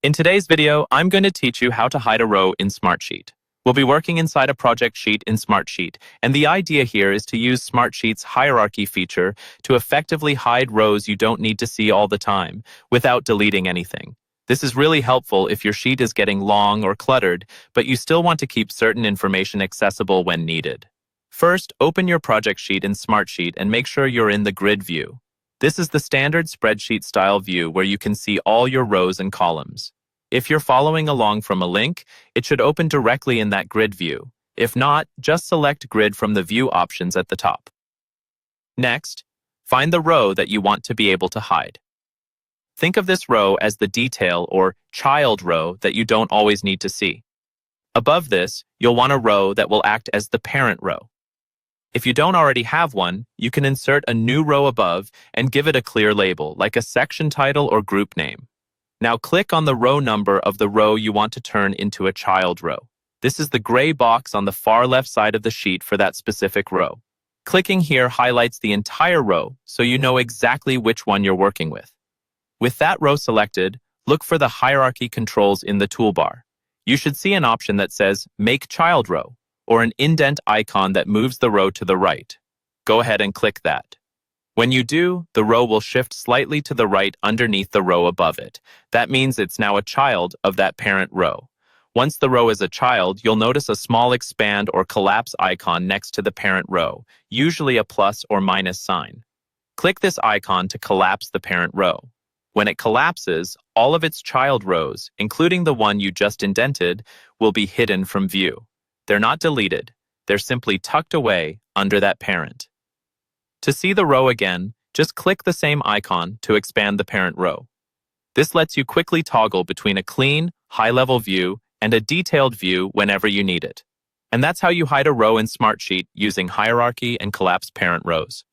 In today's video, I'm going to teach you how to hide a row in Smartsheet. We'll be working inside a project sheet in Smartsheet, and the idea here is to use Smartsheet's hierarchy feature to effectively hide rows you don't need to see all the time without deleting anything. This is really helpful if your sheet is getting long or cluttered, but you still want to keep certain information accessible when needed. First, open your project sheet in Smartsheet and make sure you're in the grid view. This is the standard spreadsheet style view where you can see all your rows and columns. If you're following along from a link, it should open directly in that grid view. If not, just select Grid from the View options at the top. Next, find the row that you want to be able to hide. Think of this row as the detail or child row that you don't always need to see. Above this, you'll want a row that will act as the parent row. If you don't already have one, you can insert a new row above and give it a clear label, like a section title or group name. Now click on the row number of the row you want to turn into a child row. This is the gray box on the far left side of the sheet for that specific row. Clicking here highlights the entire row, so you know exactly which one you're working with. With that row selected, look for the hierarchy controls in the toolbar. You should see an option that says Make Child Row, or an indent icon that moves the row to the right. Go ahead and click that. When you do, the row will shift slightly to the right underneath the row above it. That means it's now a child of that parent row. Once the row is a child, you'll notice a small expand or collapse icon next to the parent row, usually a plus or minus sign. Click this icon to collapse the parent row. When it collapses, all of its child rows, including the one you just indented, will be hidden from view. They're not deleted, they're simply tucked away under that parent. To see the row again, just click the same icon to expand the parent row. This lets you quickly toggle between a clean, high-level view and a detailed view whenever you need it. And that's how you hide a row in Smartsheet using hierarchy and collapsed parent rows.